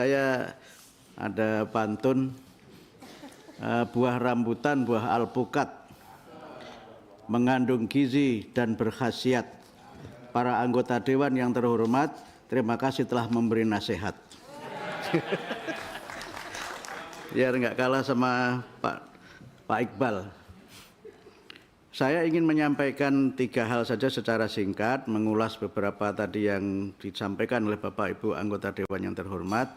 Saya ada pantun, buah rambutan, buah alpukat, mengandung gizi dan berkhasiat. Para anggota Dewan yang terhormat, terima kasih telah memberi nasihat. Biar nggak kalah sama Pak Iqbal. Saya ingin menyampaikan 3 hal saja secara singkat, mengulas beberapa tadi yang disampaikan oleh Bapak Ibu anggota Dewan yang terhormat.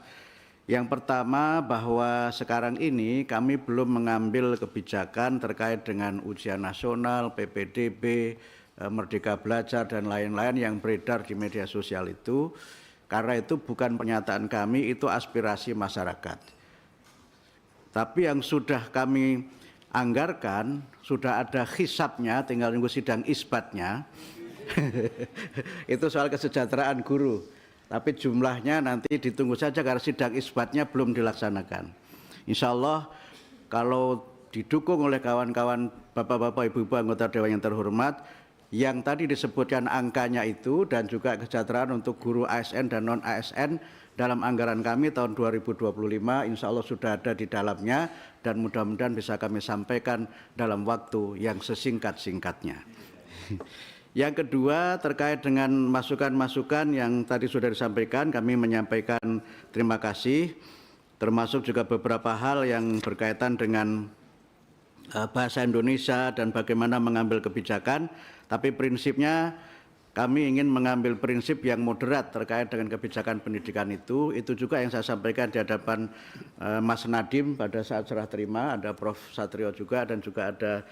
Yang pertama, bahwa sekarang ini kami belum mengambil kebijakan terkait dengan ujian nasional, PPDB, Merdeka Belajar, dan lain-lain yang beredar di media sosial itu. Karena itu bukan pernyataan kami, itu aspirasi masyarakat. Tapi yang sudah kami anggarkan, sudah ada hisabnya, tinggal nunggu sidang isbatnya. Itu soal kesejahteraan guru. Tapi jumlahnya nanti ditunggu saja karena sidang isbatnya belum dilaksanakan. Insya Allah kalau didukung oleh kawan-kawan bapak-bapak, ibu-ibu anggota Dewan yang terhormat, yang tadi disebutkan angkanya itu dan juga kesejahteraan untuk guru ASN dan non-ASN dalam anggaran kami tahun 2025 insya Allah sudah ada di dalamnya dan mudah-mudahan bisa kami sampaikan dalam waktu yang sesingkat-singkatnya. Yang kedua, terkait dengan masukan-masukan yang tadi sudah disampaikan, kami menyampaikan terima kasih, termasuk juga beberapa hal yang berkaitan dengan bahasa Indonesia dan bagaimana mengambil kebijakan. Tapi prinsipnya kami ingin mengambil prinsip yang moderat terkait dengan kebijakan pendidikan itu. Itu juga yang saya sampaikan di hadapan Mas Nadiem pada saat serah terima, ada Prof. Satrio juga dan juga ada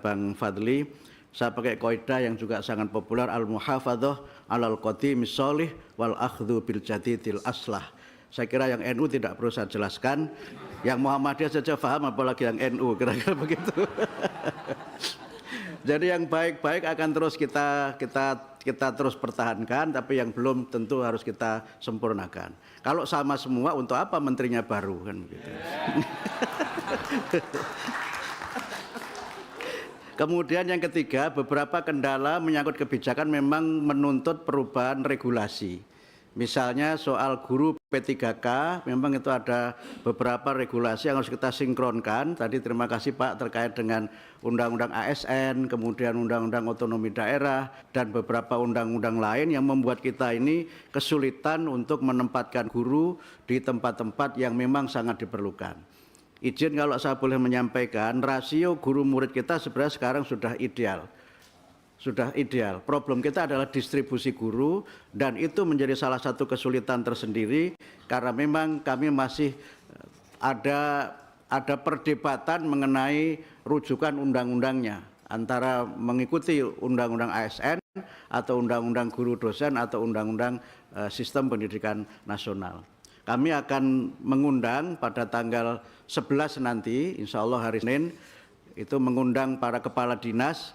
Bang Fadli. Saya pakai kaidah yang juga sangat populer, al-muhafadzah alal qadimis sholih wal akhdhu bil jadidil aslah. Saya kira yang NU tidak perlu saya jelaskan, yang Muhammadiyah saja paham apalagi yang NU, kira-kira begitu. Jadi yang baik-baik akan terus kita terus pertahankan, tapi yang belum tentu harus kita sempurnakan. Kalau sama semua, untuk apa menterinya baru, kan begitu. Kemudian yang ketiga, beberapa kendala menyangkut kebijakan memang menuntut perubahan regulasi. Misalnya soal guru P3K, memang itu ada beberapa regulasi yang harus kita sinkronkan. Tadi terima kasih Pak terkait dengan Undang-Undang ASN, kemudian Undang-Undang Otonomi Daerah, dan beberapa undang-undang lain yang membuat kita ini kesulitan untuk menempatkan guru di tempat-tempat yang memang sangat diperlukan. Izin kalau saya boleh menyampaikan, rasio guru murid kita sebenarnya sekarang sudah ideal. Sudah ideal. Problem kita adalah distribusi guru dan itu menjadi salah satu kesulitan tersendiri karena memang kami masih ada perdebatan mengenai rujukan undang-undangnya antara mengikuti undang-undang ASN atau undang-undang guru dosen atau undang-undang sistem pendidikan nasional. Kami akan mengundang pada tanggal 11 nanti, insya Allah hari Senin, itu mengundang para kepala dinas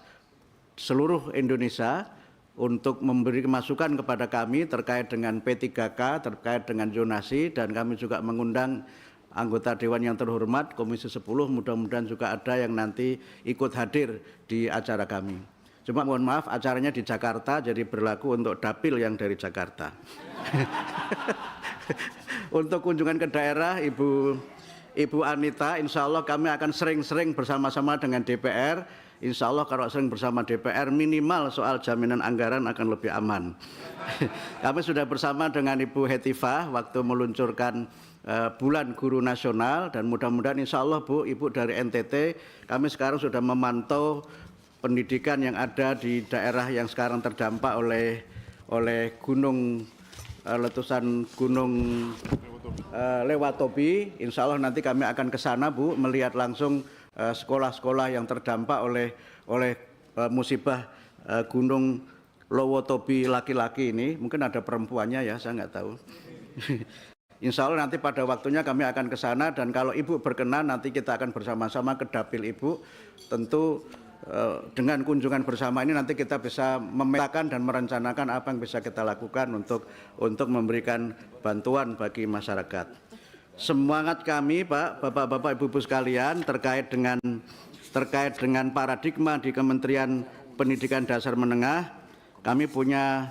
seluruh Indonesia untuk memberi masukan kepada kami terkait dengan P3K, terkait dengan zonasi, dan kami juga mengundang anggota Dewan yang terhormat, Komisi 10, mudah-mudahan juga ada yang nanti ikut hadir di acara kami. Cuma mohon maaf, acaranya di Jakarta, jadi berlaku untuk dapil yang dari Jakarta. Untuk kunjungan ke daerah, Ibu Anita, insya Allah kami akan sering-sering bersama-sama dengan DPR. Insya Allah kalau sering bersama DPR, minimal soal jaminan anggaran akan lebih aman. Kami sudah bersama dengan Ibu Hetifah waktu meluncurkan Bulan Guru Nasional, dan mudah-mudahan insya Allah Bu, Ibu dari NTT, kami sekarang sudah memantau pendidikan yang ada di daerah yang sekarang terdampak oleh letusan gunung Lewatobi. Insya Allah nanti kami akan ke sana Bu, melihat langsung sekolah-sekolah yang terdampak oleh musibah gunung Lewatobi laki-laki ini. Mungkin ada perempuannya ya, saya nggak tahu. Insya Allah nanti pada waktunya kami akan ke sana, dan kalau Ibu berkenan nanti kita akan bersama-sama ke dapil Ibu. Tentu dengan kunjungan bersama ini nanti kita bisa memetakan dan merencanakan apa yang bisa kita lakukan untuk memberikan bantuan bagi masyarakat. Semangat kami Pak, Bapak-bapak, Ibu-ibu sekalian terkait dengan paradigma di Kementerian Pendidikan Dasar Menengah, kami punya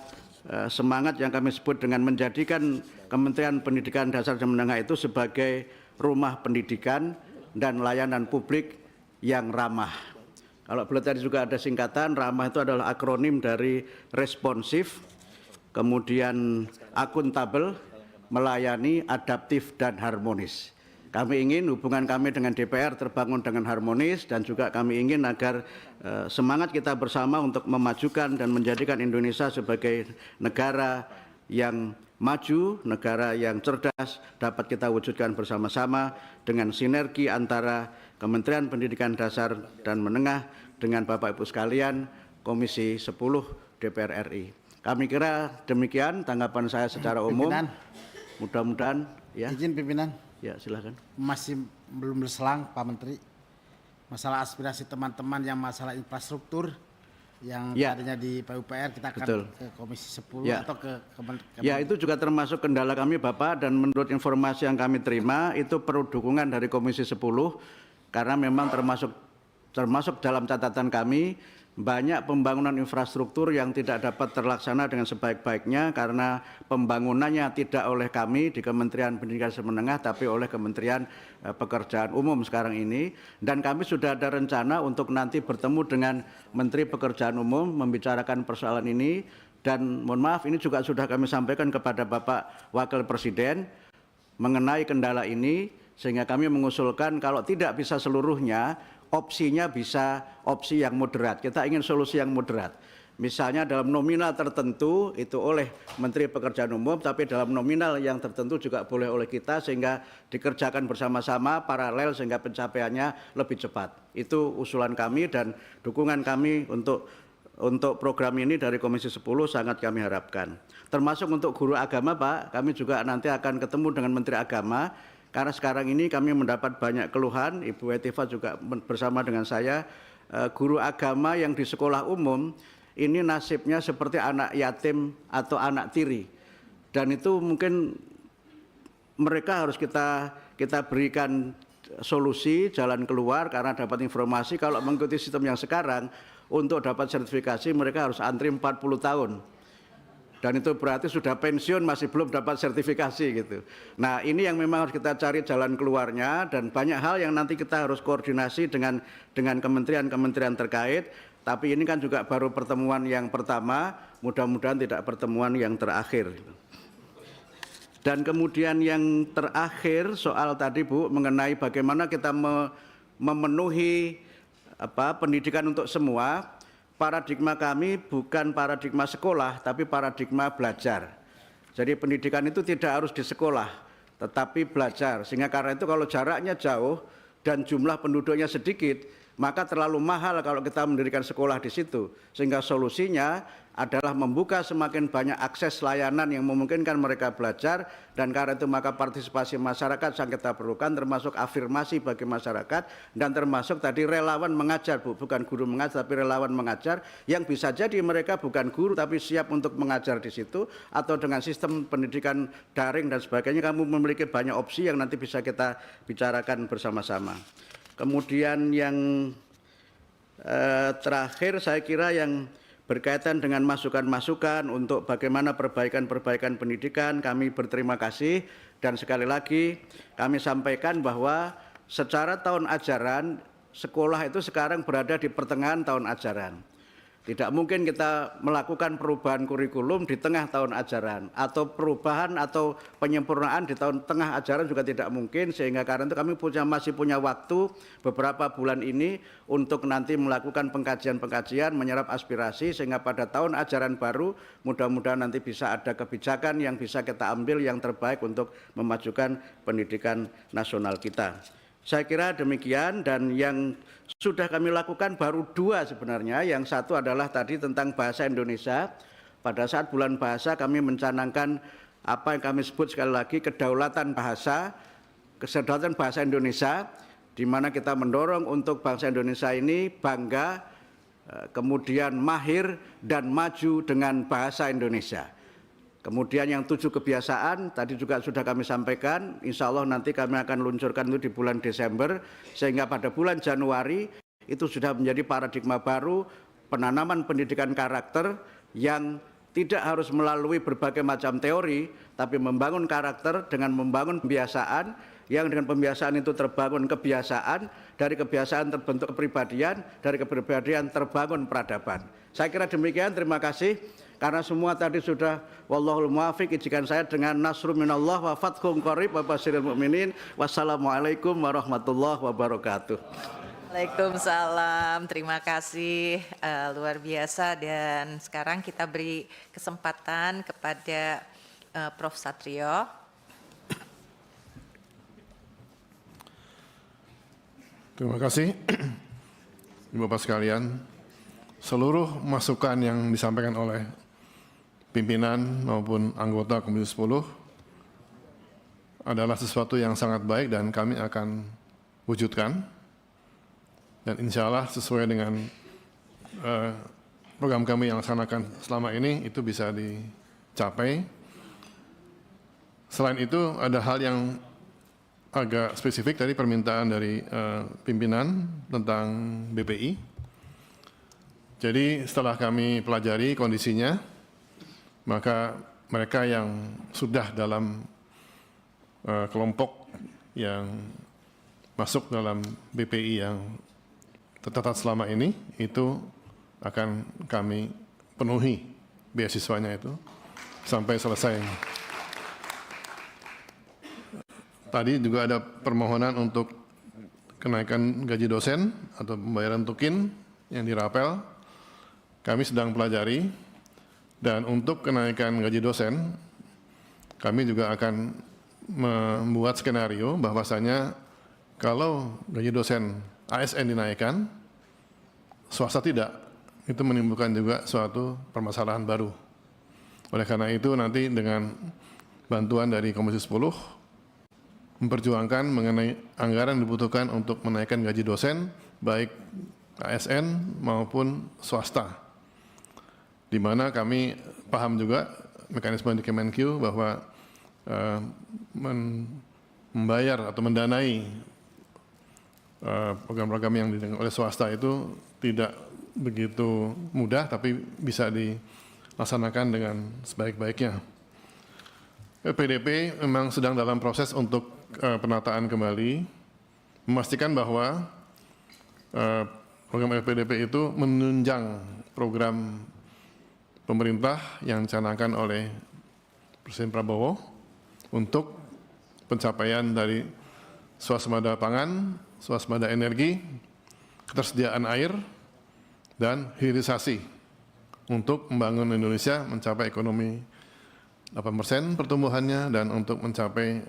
semangat yang kami sebut dengan menjadikan Kementerian Pendidikan Dasar dan Menengah itu sebagai rumah pendidikan dan layanan publik yang ramah. Kalau boleh tadi juga ada singkatan, ramah itu adalah akronim dari responsif, kemudian akuntabel, melayani, adaptif, dan harmonis. Kami ingin hubungan kami dengan DPR terbangun dengan harmonis dan juga kami ingin agar semangat kita bersama untuk memajukan dan menjadikan Indonesia sebagai negara yang maju, negara yang cerdas dapat kita wujudkan bersama-sama dengan sinergi antara Kementerian Pendidikan Dasar dan Menengah dengan Bapak Ibu sekalian Komisi 10 DPR RI. Kami kira demikian tanggapan saya secara umum. Mudah-mudahan ya. Izin pimpinan. Ya, silakan. Masih belum berselang Pak Menteri. Masalah aspirasi teman-teman yang masalah infrastruktur yang tadinya di PUPR kita akan ke Komisi 10 atau ke Kementerian. Ya, itu juga termasuk kendala kami Bapak, dan menurut informasi yang kami terima itu perlu dukungan dari Komisi 10 karena memang termasuk dalam catatan kami banyak pembangunan infrastruktur yang tidak dapat terlaksana dengan sebaik-baiknya karena pembangunannya tidak oleh kami di Kementerian Pendidikan dan Menengah tapi oleh Kementerian Pekerjaan Umum sekarang ini, dan kami sudah ada rencana untuk nanti bertemu dengan Menteri Pekerjaan Umum membicarakan persoalan ini, dan mohon maaf ini juga sudah kami sampaikan kepada Bapak Wakil Presiden mengenai kendala ini, sehingga kami mengusulkan kalau tidak bisa seluruhnya opsinya bisa opsi yang moderat. Kita ingin solusi yang moderat. Misalnya dalam nominal tertentu itu oleh Menteri Pekerjaan Umum, tapi dalam nominal yang tertentu juga boleh oleh kita sehingga dikerjakan bersama-sama paralel sehingga pencapaiannya lebih cepat. Itu usulan kami dan dukungan kami untuk program ini dari Komisi 10 sangat kami harapkan. Termasuk untuk guru agama Pak, kami juga nanti akan ketemu dengan Menteri Agama. Karena sekarang ini kami mendapat banyak keluhan, Ibu Etiva juga bersama dengan saya, guru agama yang di sekolah umum ini nasibnya seperti anak yatim atau anak tiri. Dan itu mungkin mereka harus kita berikan solusi, jalan keluar, karena dapat informasi kalau mengikuti sistem yang sekarang, untuk dapat sertifikasi mereka harus antri 40 tahun. Dan itu berarti sudah pensiun masih belum dapat sertifikasi gitu. Nah, ini yang memang harus kita cari jalan keluarnya, dan banyak hal yang nanti kita harus koordinasi dengan kementerian-kementerian terkait. Tapi ini kan juga baru pertemuan yang pertama, mudah-mudahan tidak pertemuan yang terakhir. Dan kemudian yang terakhir soal tadi Bu mengenai bagaimana kita memenuhi pendidikan untuk semua. Paradigma kami bukan paradigma sekolah, tapi paradigma belajar. Jadi pendidikan itu tidak harus di sekolah, tetapi belajar. Sehingga karena itu kalau jaraknya jauh dan jumlah penduduknya sedikit, maka terlalu mahal kalau kita mendirikan sekolah di situ. Sehingga solusinya adalah membuka semakin banyak akses layanan yang memungkinkan mereka belajar, dan karena itu maka partisipasi masyarakat yang kita perlukan, termasuk afirmasi bagi masyarakat, dan termasuk tadi relawan mengajar Bu, bukan guru mengajar tapi relawan mengajar, yang bisa jadi mereka bukan guru tapi siap untuk mengajar di situ, atau dengan sistem pendidikan daring dan sebagainya. Kamu memiliki banyak opsi yang nanti bisa kita bicarakan bersama-sama. Kemudian yang terakhir saya kira yang berkaitan dengan masukan-masukan untuk bagaimana perbaikan-perbaikan pendidikan, kami berterima kasih, dan sekali lagi kami sampaikan bahwa secara tahun ajaran sekolah itu sekarang berada di pertengahan tahun ajaran. Tidak mungkin kita melakukan perubahan kurikulum di tengah tahun ajaran, atau perubahan atau penyempurnaan di tengah ajaran juga tidak mungkin, sehingga karena itu kami masih punya waktu beberapa bulan ini untuk nanti melakukan pengkajian-pengkajian, menyerap aspirasi, sehingga pada tahun ajaran baru mudah-mudahan nanti bisa ada kebijakan yang bisa kita ambil yang terbaik untuk memajukan pendidikan nasional kita. Saya kira demikian, dan yang sudah kami lakukan baru dua sebenarnya. Yang satu adalah tadi tentang bahasa Indonesia. Pada saat bulan bahasa kami mencanangkan apa yang kami sebut sekali lagi kedaulatan bahasa Indonesia, di mana kita mendorong untuk bangsa Indonesia ini bangga, kemudian mahir dan maju dengan bahasa Indonesia. Kemudian yang 7 kebiasaan tadi juga sudah kami sampaikan, insya Allah nanti kami akan luncurkan itu di bulan Desember, sehingga pada bulan Januari itu sudah menjadi paradigma baru penanaman pendidikan karakter yang tidak harus melalui berbagai macam teori, tapi membangun karakter dengan membangun kebiasaan, yang dengan pembiasaan itu terbangun kebiasaan, dari kebiasaan terbentuk kepribadian, dari kepribadian terbangun peradaban. Saya kira demikian, terima kasih. Karena semua tadi sudah wallahul muwaffiq, izinkan saya dengan nasrun minallah wa fathun qarib wa basyiril mu'minin. Wassalamualaikum warahmatullahi wabarakatuh. Waalaikumsalam, terima kasih, luar biasa. Dan sekarang kita beri kesempatan kepada Prof. Satrio. Terima kasih, Bapak sekalian. Seluruh masukan yang disampaikan oleh pimpinan maupun anggota Komisi 10 adalah sesuatu yang sangat baik dan kami akan wujudkan. Dan insya Allah sesuai dengan program kami yang laksanakan selama ini itu bisa dicapai. Selain itu ada hal yang agak spesifik tadi permintaan dari pimpinan tentang BPI. Jadi setelah kami pelajari kondisinya, maka mereka yang sudah dalam kelompok yang masuk dalam BPI yang tercatat selama ini, itu akan kami penuhi beasiswanya itu sampai selesai. Tadi juga ada permohonan untuk kenaikan gaji dosen atau pembayaran tukin yang dirapel. Kami sedang pelajari, dan untuk kenaikan gaji dosen, kami juga akan membuat skenario bahwasanya kalau gaji dosen ASN dinaikkan, swasta tidak, itu menimbulkan juga suatu permasalahan baru. Oleh karena itu nanti dengan bantuan dari Komisi 10, memperjuangkan mengenai anggaran yang dibutuhkan untuk menaikkan gaji dosen, baik ASN maupun swasta. Di mana kami paham juga mekanisme di Kemenq bahwa membayar atau mendanai program-program yang didengar oleh swasta itu tidak begitu mudah, tapi bisa dilaksanakan dengan sebaik-baiknya. LPDP memang sedang dalam proses untuk penataan kembali, memastikan bahwa program LPDP itu menunjang program pemerintah yang dicanangkan oleh Presiden Prabowo untuk pencapaian dari swasembada pangan, swasembada energi, ketersediaan air, dan hilirisasi untuk membangun Indonesia mencapai ekonomi 8% pertumbuhannya dan untuk mencapai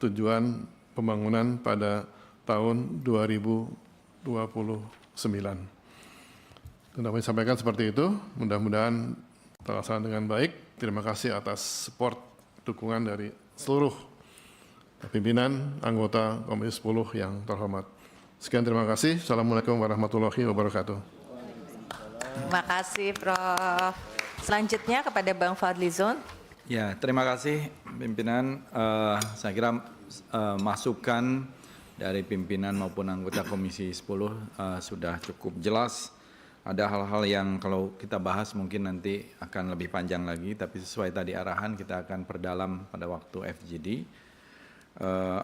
tujuan pembangunan pada tahun 2029. Dan dapat disampaikan seperti itu, mudah-mudahan terlaksana dengan baik. Terima kasih atas support dukungan dari seluruh pimpinan anggota Komisi 10 yang terhormat. Sekian, terima kasih. Assalamualaikum warahmatullahi wabarakatuh. Terima kasih, Prof. Selanjutnya kepada Bang Fadlizon. Ya, terima kasih pimpinan. Saya kira masukan dari pimpinan maupun anggota Komisi 10 sudah cukup jelas. Ada hal-hal yang kalau kita bahas mungkin nanti akan lebih panjang lagi, tapi sesuai tadi arahan kita akan perdalam pada waktu FGD.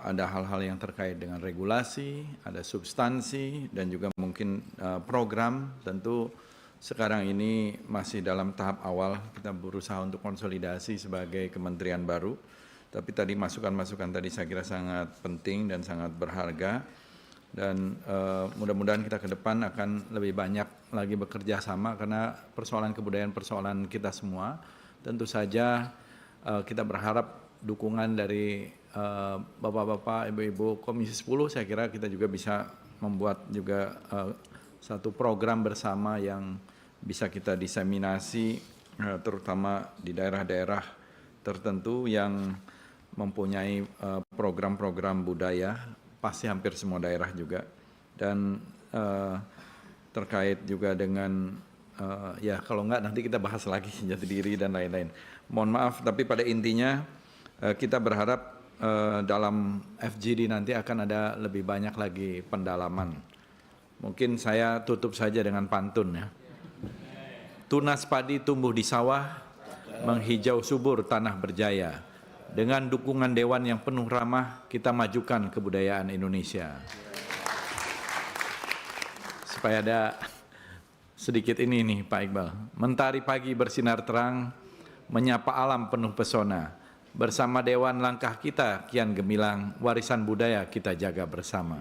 Ada hal-hal yang terkait dengan regulasi, ada substansi, dan juga mungkin program. Tentu sekarang ini masih dalam tahap awal, kita berusaha untuk konsolidasi sebagai kementerian baru. Tapi tadi masukan-masukan tadi saya kira sangat penting dan sangat berharga. Dan mudah-mudahan kita ke depan akan lebih banyak lagi bekerja sama, karena persoalan kebudayaan persoalan kita semua. Tentu saja kita berharap dukungan dari bapak-bapak, ibu-ibu Komisi 10, saya kira kita juga bisa membuat juga satu program bersama yang bisa kita diseminasi terutama di daerah-daerah tertentu yang mempunyai program-program budaya, pasti hampir semua daerah juga. Dan terkait juga dengan ya kalau enggak nanti kita bahas lagi jati diri dan lain-lain. Mohon maaf, tapi pada intinya kita berharap dalam FGD nanti akan ada lebih banyak lagi pendalaman. Mungkin saya tutup saja dengan pantun ya. Tunas padi tumbuh di sawah, menghijau subur tanah berjaya. Dengan dukungan Dewan yang penuh ramah, kita majukan kebudayaan Indonesia. Supaya ada sedikit ini nih Pak Iqbal. Mentari pagi bersinar terang, menyapa alam penuh pesona. Bersama Dewan langkah kita kian gemilang, warisan budaya kita jaga bersama.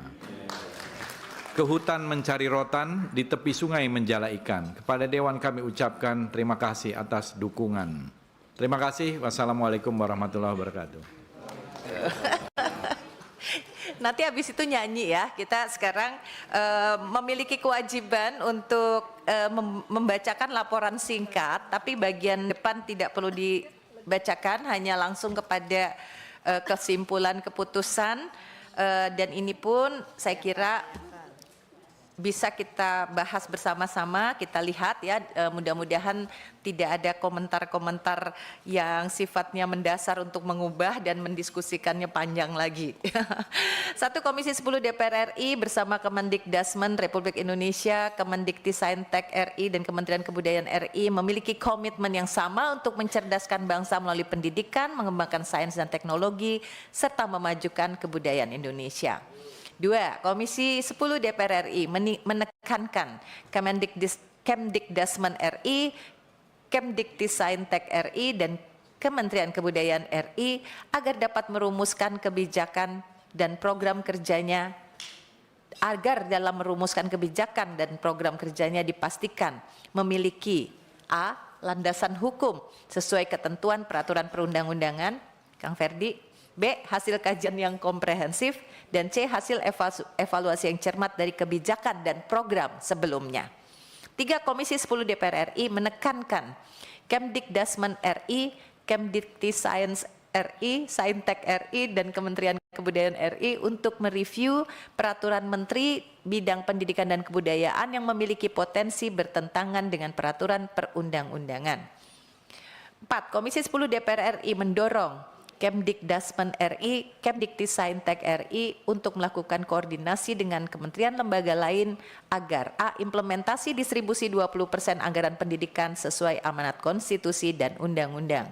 Ke hutan mencari rotan, di tepi sungai menjala ikan. Kepada Dewan kami ucapkan terima kasih atas dukungan. Terima kasih. Wassalamualaikum warahmatullahi wabarakatuh. Nanti habis itu nyanyi ya. Kita sekarang memiliki kewajiban untuk membacakan laporan singkat, tapi bagian depan tidak perlu dibacakan, hanya langsung kepada kesimpulan keputusan, dan ini pun saya kira bisa kita bahas bersama-sama, kita lihat ya, mudah-mudahan tidak ada komentar-komentar yang sifatnya mendasar untuk mengubah dan mendiskusikannya panjang lagi. Satu, Komisi 10 DPR RI bersama Kemendikdasmen Republik Indonesia, Kemendiktisaintek RI dan Kementerian Kebudayaan RI memiliki komitmen yang sama untuk mencerdaskan bangsa melalui pendidikan, mengembangkan sains dan teknologi, serta memajukan kebudayaan Indonesia. 2. Komisi 10 DPR RI menekankan Kemdikdasmen RI, Kemdiktisaintek RI, dan Kementerian Kebudayaan RI agar dapat merumuskan kebijakan dan program kerjanya, agar dalam merumuskan kebijakan dan program kerjanya dipastikan memiliki A. Landasan hukum sesuai ketentuan peraturan perundang-undangan, Kang Ferdi, B. Hasil kajian yang komprehensif, dan C. Hasil evaluasi yang cermat dari kebijakan dan program sebelumnya. 3. Komisi 10 DPR RI menekankan Kemdikdasmen RI, Kemdiktisains RI, Saintek RI, dan Kementerian Kebudayaan RI untuk mereview peraturan Menteri bidang pendidikan dan kebudayaan yang memiliki potensi bertentangan dengan peraturan perundang-undangan. 4. Komisi 10 DPR RI mendorong Kemdikdasmen RI, Kemdiktisaintek RI untuk melakukan koordinasi dengan kementerian lembaga lain agar A. Implementasi distribusi 20% anggaran pendidikan sesuai amanat konstitusi dan undang-undang.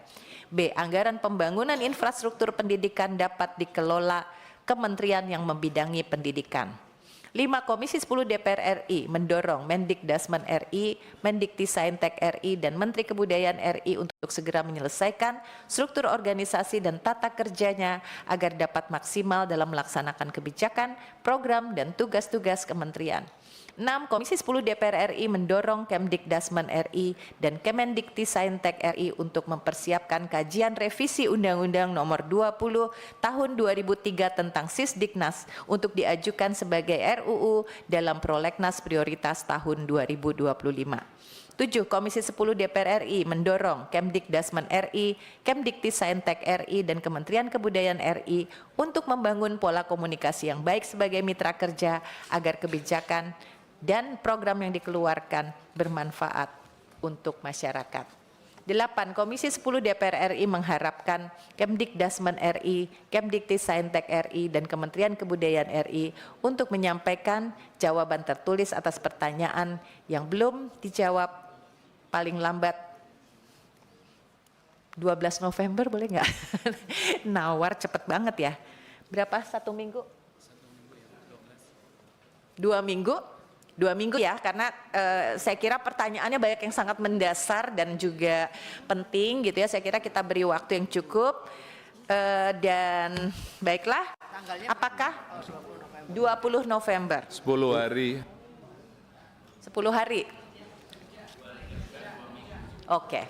B. Anggaran pembangunan infrastruktur pendidikan dapat dikelola kementerian yang membidangi pendidikan. 5. Komisi 10 DPR RI mendorong Mendikdasmen RI, Mendiktisaintek RI, dan Menteri Kebudayaan RI untuk segera menyelesaikan struktur organisasi dan tata kerjanya agar dapat maksimal dalam melaksanakan kebijakan, program, dan tugas-tugas kementerian. 6. Komisi 10 DPR RI mendorong Kemdikdasmen RI dan Kemendiktisaintek RI untuk mempersiapkan kajian revisi Undang-Undang Nomor 20 Tahun 2003 tentang Sisdiknas untuk diajukan sebagai RUU dalam Prolegnas Prioritas tahun 2025. 7. Komisi 10 DPR RI mendorong Kemdikdasmen RI, Kemdiktisaintek RI, dan Kementerian Kebudayaan RI untuk membangun pola komunikasi yang baik sebagai mitra kerja agar kebijakan dan program yang dikeluarkan bermanfaat untuk masyarakat. 8. Komisi 10 DPR RI mengharapkan Kemdikdasmen RI, Kemdiktisaintek RI, dan Kementerian Kebudayaan RI untuk menyampaikan jawaban tertulis atas pertanyaan yang belum dijawab paling lambat 12 November, boleh nggak? Nawar cepet banget ya. Berapa? 1 minggu? 2 minggu? 2 minggu ya, karena saya kira pertanyaannya banyak yang sangat mendasar dan juga penting gitu ya. Saya kira kita beri waktu yang cukup, dan baiklah, apakah 20 November? 10 hari. 10 hari? Oke,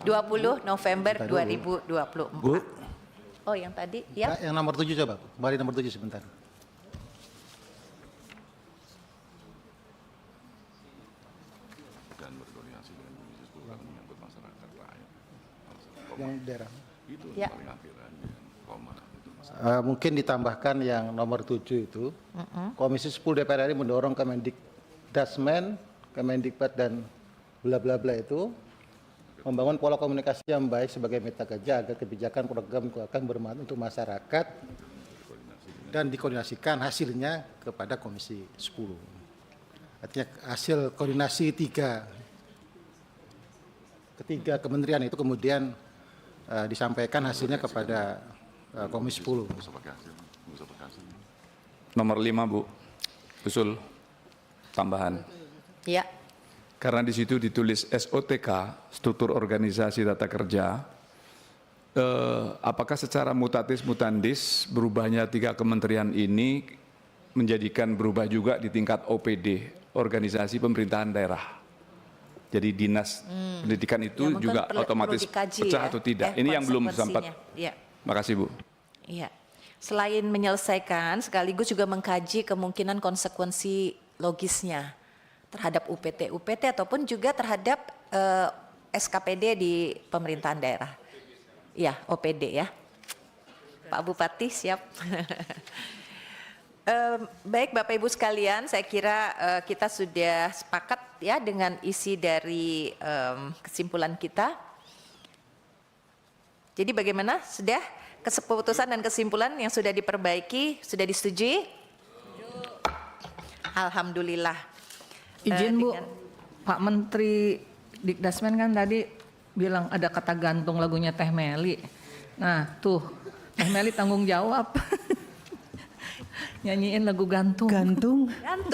20 November 2024. Bu. Oh yang tadi ya? Yang nomor 7 coba, kembali nomor 7 sebentar. Yang daerah. Ya. Mungkin ditambahkan yang nomor 7 itu, Komisi 10 DPR RI mendorong Kemendikdasmen, Kemendikbud, dan bla bla bla itu membangun pola komunikasi yang baik sebagai mitra kerja agar kebijakan program akan bermanfaat untuk masyarakat dan dikoordinasikan hasilnya kepada Komisi 10. Artinya hasil koordinasi 3 ketiga kementerian itu kemudian disampaikan hasilnya kepada Komisi 10. Nomor 5, Bu. Usul tambahan. Ya. Karena di situ ditulis SOTK, struktur organisasi tata kerja, apakah secara mutatis mutandis berubahnya 3 kementerian ini menjadikan berubah juga di tingkat OPD, organisasi pemerintahan daerah? Jadi dinas pendidikan itu Ya, mungkin juga perlu otomatis dikaji pecah ya, atau tidak? Ini yang belum sempat. konsekuensinya. Ya. Makasih, Bu. Iya. Selain menyelesaikan, sekaligus juga mengkaji kemungkinan konsekuensi logisnya terhadap UPT ataupun juga terhadap SKPD di pemerintahan daerah. Iya, OPD ya. Pak Bupati siap. Baik Bapak Ibu sekalian, saya kira kita sudah sepakat ya dengan isi dari kesimpulan kita. Jadi bagaimana? Sudah keputusan dan kesimpulan yang sudah diperbaiki, sudah disetujui? Alhamdulillah. Izin Bu, Dengan- Pak Menteri Dikdasmen kan tadi bilang ada kata gantung lagunya Teh Meli. Nah tuh, Teh Meli tanggung jawab. Nyanyiin lagu gantung. Gantung. Gantung.